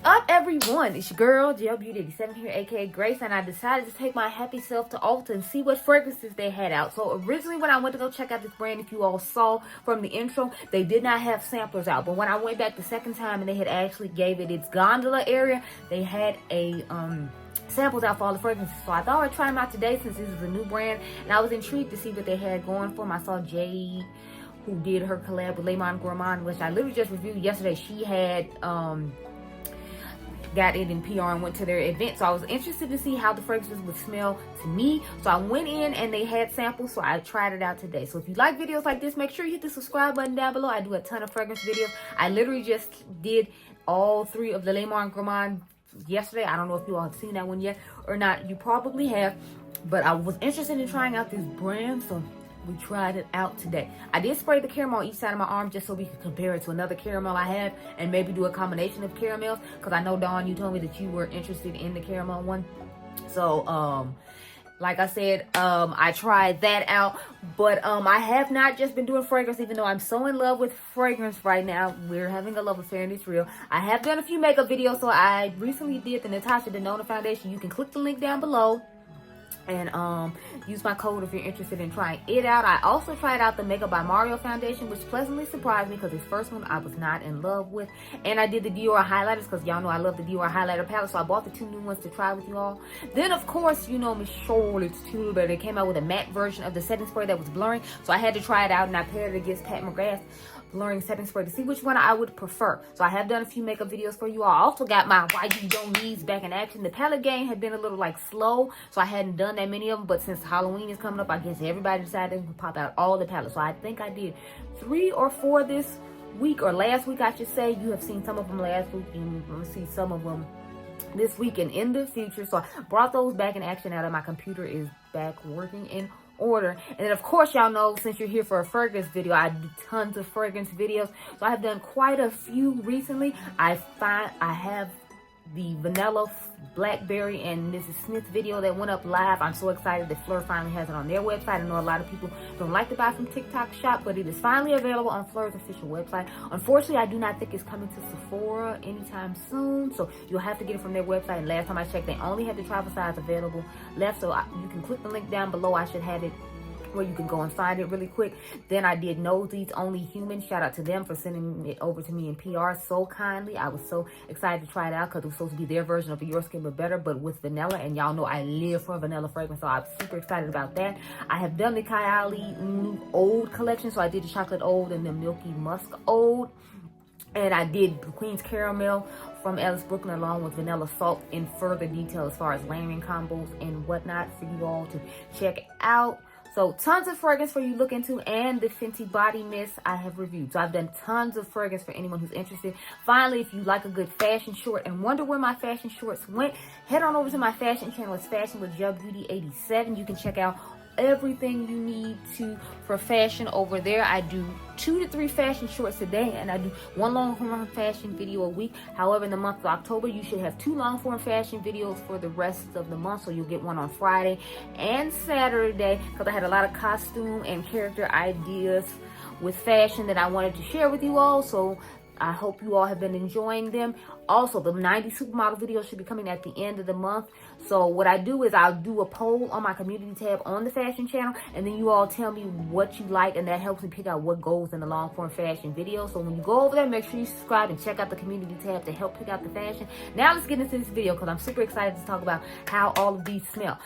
up, everyone? It's your girl, Gelbeauty-QM here, aka Grace, and I decided to take my happy self to Ulta and see what fragrances they had out. So originally when I went to go check out this brand, if you all saw from the intro, they did not have samplers out. But when I went back the second time and they had actually gave it its gondola area, they had a samples out for all the fragrances. So I thought I'd try them out today since this is a new brand, and I was intrigued to see what they had going for them. I saw Jade, who did her collab with Le Monde Gourmand, which I literally just reviewed yesterday. She had got it in PR and went to their event, so I was interested to see how the fragrances would smell to me. So I went in and they had samples, so I tried it out today. So if you like videos like this, make sure you hit the subscribe button down below. I do a ton of fragrance videos. I literally just did all 3 of the Le Monde Gourmand yesterday. I don't know if you all have seen that one yet or not. You probably have, but I was interested in trying out this brand, so we tried it out today. I did spray the caramel on each side of my arm just so we could compare it to another caramel I have and maybe do a combination of caramels, because I know, Dawn, you told me that you were interested in the caramel one. So like I said, I tried that out, but I have not just been doing fragrance, even though I'm so in love with fragrance right now. We're having a love affair and it's real. I have done a few makeup videos, so I recently did the Natasha Denona foundation. You can click the link down below and use my code if you're interested in trying it out. I also tried out the Makeup by Mario foundation, which pleasantly surprised me because this first one I was not in love with. And I did the Dior highlighters because y'all know I love the Dior highlighter palette, so I bought the 2 new ones to try with you all. Then of course, you know, Miss Charlotte's Tilbury, they came out with a matte version of the setting spray that was blurring, so I had to try it out and I paired it against Pat McGrath blurring setting spray to see which one I would prefer. So I have done a few makeup videos for you all. I also got my Why You Don't Needs back in action. The palette game had been a little like slow, so I hadn't done that many of them, but since Halloween is coming up, I guess everybody decided to pop out all the palettes. So I think I did 3 or 4 this week, or last week I should say. You have seen some of them last week and I'm gonna see some of them this week and in the future. So I brought those back in action now that my computer is back working in order. And then of course, y'all know, since you're here for a fragrance video, I do tons of fragrance videos, so I have done quite a few recently. I have the vanilla, blackberry, and Mrs. Snif video that went up live. I'm so excited that Fleur finally has it on their website. I know a lot of people don't like to buy from TikTok shop, but it is finally available on Fleur's official website. Unfortunately, I do not think it's coming to Sephora anytime soon, so you'll have to get it from their website. And last time I checked, they only had the travel size available left, so you can click the link down below. I should have it where you can go and find it really quick. Then I did Nosey's Only Human. Shout out to them for sending it over to me in PR so kindly. I was so excited to try it out because it was supposed to be their version of Your Skin But Better, but with vanilla, and y'all know I live for vanilla fragrance, so I'm super excited about that. I have done the Kylie Oud collection, so I did the Chocolate Oud and the Milky Musk Oud, and I did Queen's Caramel from Alice Brooklyn along with Vanilla Salt in further detail as far as layering combos and whatnot for you all to check out. So tons of fragrance for you to look into, and the Fenty Body Mist I have reviewed. So I've done tons of fragrance for anyone who's interested. Finally, if you like a good fashion short and wonder where my fashion shorts went, head on over to my fashion channel. It's Fashion with Gelbeauty-87. You can check out everything you need to for fashion over there. I do 2 to 3 fashion shorts a day, and I do 1 long form fashion video a week. However, in the month of October, you should have 2 long form fashion videos for the rest of the month, so you'll get one on Friday and Saturday, because I had a lot of costume and character ideas with fashion that I wanted to share with you all. So I hope you all have been enjoying them. Also, the 90 supermodel videos should be coming at the end of the month. So what I do is I'll do a poll on my community tab on the fashion channel, and then you all tell me what you like, and that helps me pick out what goes in the long form fashion video. So when you go over there, make sure you subscribe and check out the community tab to help pick out the fashion. Now let's get into this video, because I'm super excited to talk about how all of these smell.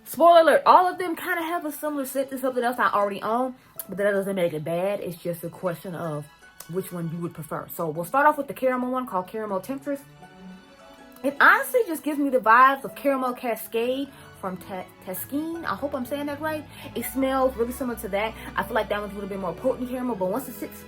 Spoiler alert, all of them kind of have a similar scent to something else I already own, but that doesn't make it bad. It's just a question of which one you would prefer. So we'll start off with the caramel one called Caramel Temptress. It honestly just gives me the vibes of Caramel Cascade from Taskeen. I hope I'm saying that right. It smells really similar to that. I feel like that one's a little bit more potent caramel, but once it sits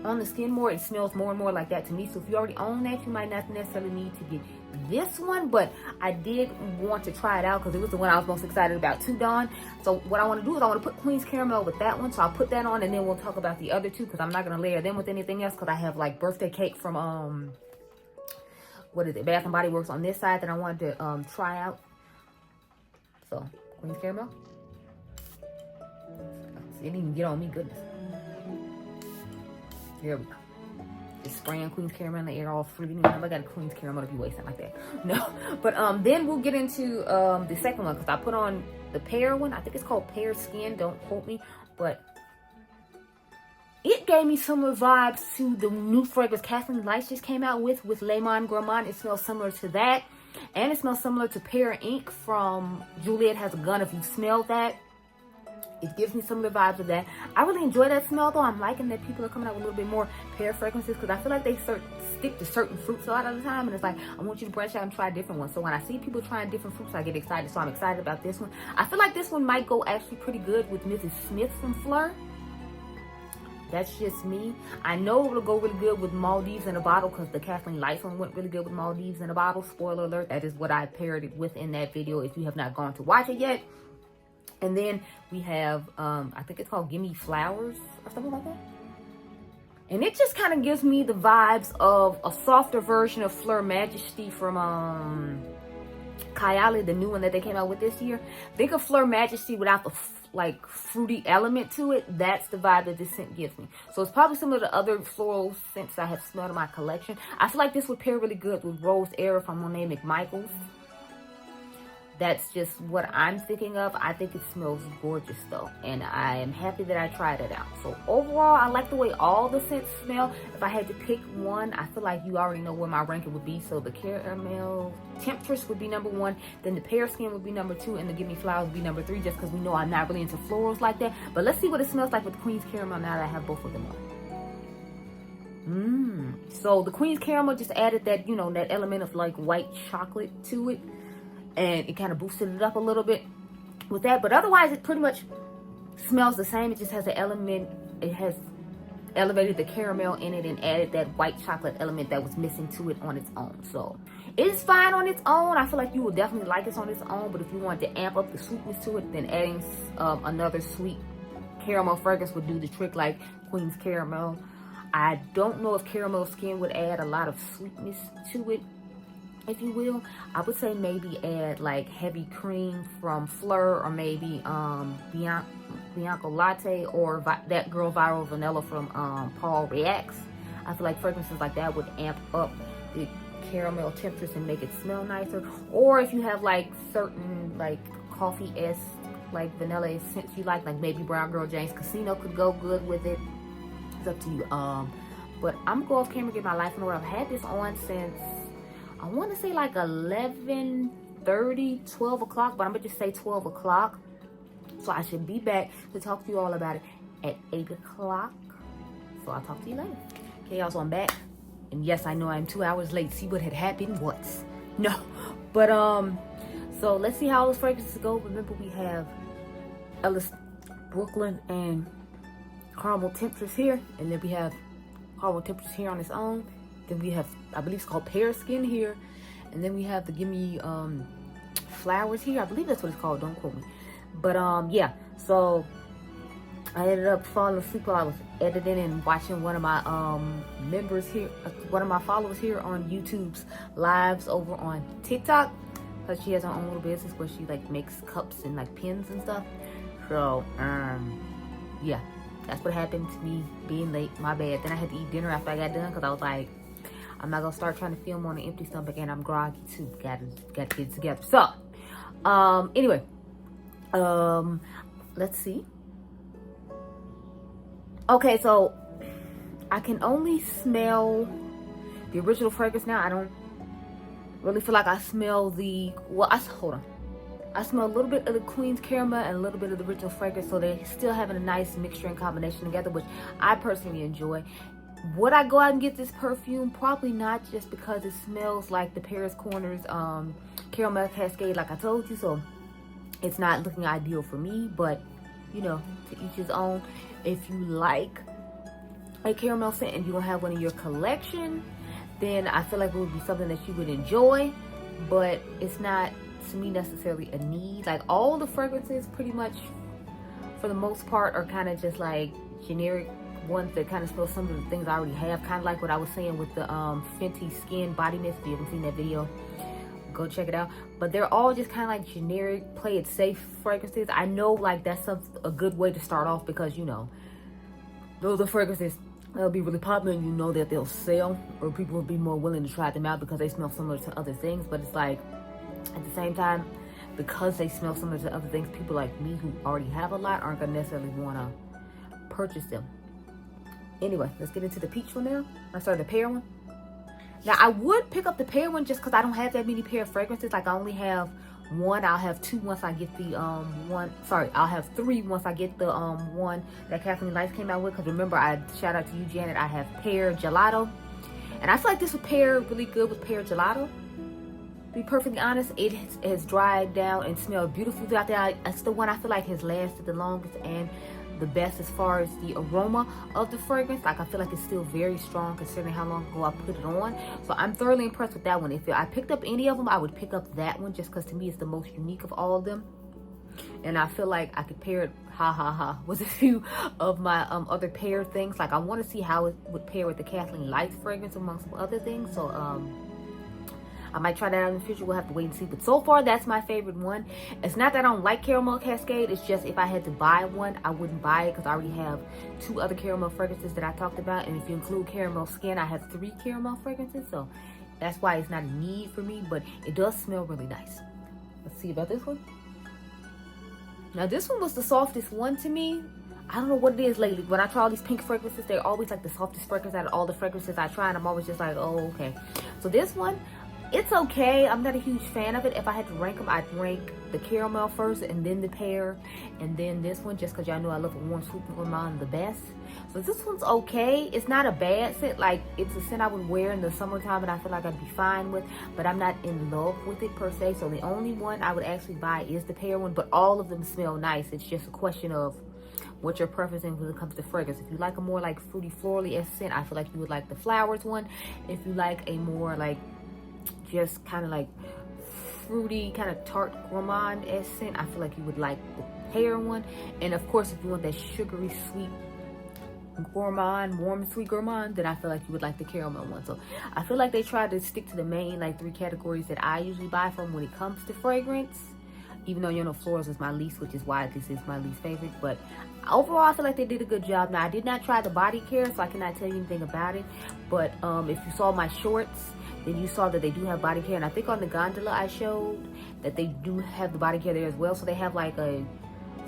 on the skin more, it smells more and more like that to me. So if you already own that, you might not necessarily need to get this one, but I did want to try it out because it was the one I was most excited about too, Dawn. So what I want to do is I want to put Queen's Caramel with that one, so I'll put that on, and then we'll talk about the other 2, because I'm not going to layer them with anything else, because I have like birthday cake from what is it, Bath and Body Works on this side that I wanted to try out. So Queen's Caramel, it didn't even get on me, goodness. Here we go. just spraying Queen's Caramel in the air all fruity. You know, I got a Queen's Caramel to be wasting like that. No, but then we'll get into the second one, because I put on the Pear one. I think it's called Pear Skin. Don't quote me, but it gave me similar vibes to the new fragrance Kathleen Lights just came out with Le Monde Gourmand. It smells similar to that, and it smells similar to Pear Ink from Juliet Has a Gun. If you smell that, it gives me similar vibes of that. I really enjoy that smell, though. I'm liking that people are coming out with a little bit more pear fragrances, because I feel like they stick to certain fruits a lot of the time, and it's like, I want you to branch out and try different ones. So when I see people trying different fruits, I get excited. So I'm excited about this one. I feel like this one might go actually pretty good with Mrs. Smith from Fleur. That's just me. I know it will go really good with Maldives in a bottle, because the Kathleen Lights one went really good with Maldives in a bottle. Spoiler alert, that is what I paired it with in that video if you have not gone to watch it yet. And then we have, I think it's called Gimme Flowers or something like that. And it just kind of gives me the vibes of a softer version of Fleur Majesty from Kylie, the new one that they came out with this year. Think of Fleur Majesty without the like fruity element to it. That's the vibe that this scent gives me. So it's probably similar to other floral scents I have smelled in my collection. I feel like this would pair really good with Rose Air from Monet McMichaels. That's just what I'm thinking of. I think it smells gorgeous though, and I am happy that I tried it out. So overall, I like the way all the scents smell. If I had to pick one, I feel like you already know where my ranking would be. So the Caramel Temptress would be number 1, then the Pear Skin would be number 2, and the Gimme Flowers would be number 3, just because we know I'm not really into florals like that. But let's see what it smells like with Queen's Caramel now that I have both of them on. So the Queen's Caramel just added that, you know, that element of like white chocolate to it. And it kind of boosted it up a little bit with that. But otherwise, it pretty much smells the same. It just has an element. It has elevated the caramel in it and added that white chocolate element that was missing to it on its own. So it's fine on its own. I feel like you will definitely like this on its own. But if you want to amp up the sweetness to it, then adding another sweet caramel fragrance would do the trick, like Queen's Caramel. I don't know if Caramel Skin would add a lot of sweetness to it, if you will. I would say maybe add like Heavy Cream from Fleur, or maybe Bianco Latte, or that girl Viral Vanilla from Paul Reacts. I feel like fragrances like that would amp up the Caramel Temptress and make it smell nicer. Or if you have like certain like coffee-esque like vanilla scents you like maybe Brown Girl Jane's Casino could go good with it. It's up to you. But I'm gonna go off camera and get my life in order. I've had this on since, I want to say like 11:30, 12 o'clock, but I'm going to just say 12 o'clock. So I should be back to talk to you all about it at 8 o'clock. So I'll talk to you later. Okay, y'all, so I'm back. And yes, I know I'm 2 hours late. See what had happened? What? No. But, so let's see how those fragrances go. Remember, we have Ellis Brooklyn and Caramel Temptress here. And then we have Caramel Temptress here on its own. Then we have, I believe it's called Pear Skin here. And then we have the Gimme Flowers here. I believe that's what it's called. Don't quote me. But yeah. So I ended up falling asleep while I was editing and watching one of my members here, one of my followers here on YouTube's lives over on TikTok. Because she has her own little business where she like makes cups and like pins and stuff. So yeah. That's what happened to me being late. My bad. Then I had to eat dinner after I got done because I was like, I'm not gonna start trying to film on an empty stomach, and I'm groggy too. Gotta get it together. So, anyway, let's see. Okay, so I can only smell the original fragrance now. I don't really feel like I smell the, well, hold on. I smell a little bit of the Queen's Caramel and a little bit of the original fragrance, so they're still having a nice mixture and combination together, which I personally enjoy. Would I go out and get this perfume? Probably not, just because it smells like the Paris Corners Caramel Cascade, like I told you. So it's not looking ideal for me, but you know, to each his own. If you like a caramel scent and you don't have one in your collection, then I feel like it would be something that you would enjoy, but it's not to me necessarily a need. Like all the fragrances pretty much for the most part are kind of just like generic ones that kind of smell some of the things I already have, kind of like what I was saying with the Fenty Skin Body Mist. If you haven't seen that video, go check it out. But they're all just kind of like generic, play it safe fragrances. I know like that's a good way to start off, because you know those are fragrances they'll be really popular and you know that they'll sell, or people will be more willing to try them out because they smell similar to other things. But it's like, at the same time, because they smell similar to other things, people like me who already have a lot aren't gonna necessarily want to purchase them. Anyway, let's get into the peach one now. I'm sorry, the pear one. Now, I would pick up the pear one just because I don't have that many pear fragrances. Like, I only have one. I'll have two once I get the one. Sorry, I'll have three once I get the one that Kathleen Lights came out with. Because remember, I shout out to you, Janet. I have pear gelato, and I feel like this would pair really good with pear gelato. To be perfectly honest, it has dried down and smelled beautiful throughout there. It's the one I feel like has lasted the longest and the best as far as the aroma of the fragrance. Like, I feel like it's still very strong considering how long ago I put it on. So I'm thoroughly impressed with that one. If I picked up any of them, I would pick up that one just because to me it's the most unique of all of them. And I feel like I could pair it, with a few of my other pear things. Like, I want to see how it would pair with the Kathleen Lights fragrance among some other things. So I might try that out in the future. We'll have to wait and see. But so far, that's my favorite one. It's not that I don't like Caramel Cascade. It's just if I had to buy one, I wouldn't buy it because I already have two other caramel fragrances that I talked about. And if you include Caramel Skin, I have 3 caramel fragrances. So that's why it's not a need for me. But it does smell really nice. Let's see about this one. Now, this one was the softest one to me. I don't know what it is lately. When I try all these pink fragrances, they're always like the softest fragrance out of all the fragrances I try. And I'm always just like, oh, okay. So this one, it's okay. I'm not a huge fan of it. If I had to rank them, I'd rank the caramel first and then the pear and then this one, just because y'all know I love a warm sweet gourmand the best. So this one's okay. It's not a bad scent. Like, it's a scent I would wear in the summertime and I feel like I'd be fine with, but I'm not in love with it per se. So the only one I would actually buy is the pear one, but all of them smell nice. It's just a question of what your preference is when it comes to fragrance. If you like a more like fruity florally scent, I feel like you would like the flowers one. If you like a more like just kind of like fruity, kind of tart gourmand scent, I feel like you would like the pear one. And of course, if you want that sugary sweet gourmand, warm and sweet gourmand, then I feel like you would like the caramel one. So I feel like they try to stick to the main like 3 categories that I usually buy from when it comes to fragrance, even though you know florals is my least, which is why this is my least favorite. But overall, I feel like they did a good job. Now, I did not try the body care, so I cannot tell you anything about it. But if you saw my shorts, then you saw that they do have body care. And I think on the gondola I showed that they do have the body care there as well. So they have like a,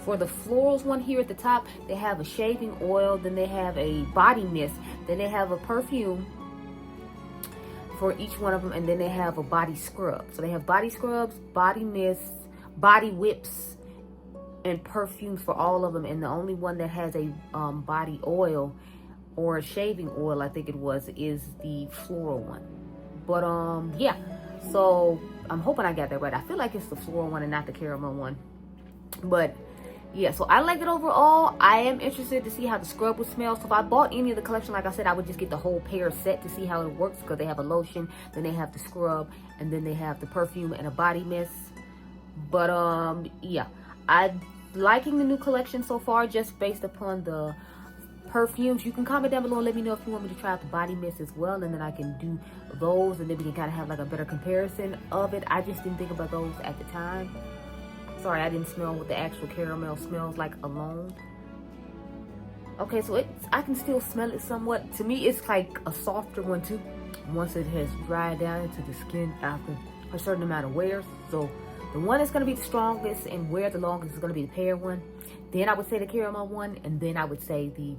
for the florals one here at the top, they have a shaving oil, then they have a body mist, then they have a perfume for each one of them, and then they have a body scrub. So they have body scrubs, body mists, body whips, and perfumes for all of them. And the only one that has a body oil or a shaving oil, I think it was, is the floral one. But yeah, so I'm hoping I got that right. I feel like it's the floral one and not the caramel one. But yeah, so I like it overall. I am interested to see how the scrub would smell. So if I bought any of the collection, like I said, I would just get the whole pear set to see how it works, because they have a lotion, then they have the scrub, and then they have the perfume and a body mist. But yeah, I'm liking the new collection so far, just based upon the perfumes. You can comment down below and let me know if you want me to try out the body mist as well, and then I can do those, and then we can kind of have like a better comparison of it. I just didn't think about those at the time. Sorry, I didn't smell what the actual caramel smells like alone. Okay, so I can still smell it somewhat. To me, it's like a softer one too, once it has dried down into the skin after a certain amount of wear. So the one that's going to be the strongest and wear the longest is going to be the pear one. Then I would say the caramel one, and then I would say the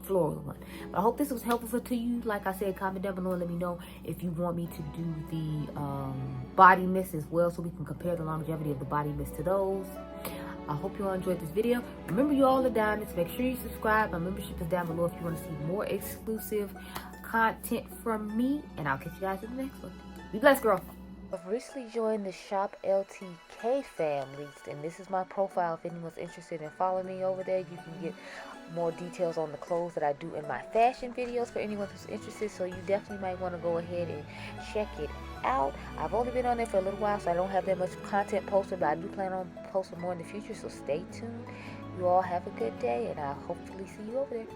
floral one. But I hope this was helpful to you. Like I said, comment down below and let me know if you want me to do the body mist as well, so we can compare the longevity of the body mist to those. I hope you all enjoyed this video. Remember, you all are diamonds. Make sure you subscribe. My membership is down below if you want to see more exclusive content from me, and I'll catch you guys in the next one. Be blessed, girl. I've recently joined the Shop LTK family, and this is my profile. If anyone's interested in following me over there, you can get more details on the clothes that I do in my fashion videos for anyone who's interested. So you definitely might want to go ahead and check it out. I've only been on there for a little while, so I don't have that much content posted, but I do plan on posting more in the future, so stay tuned. You all have a good day, and I'll hopefully see you over there.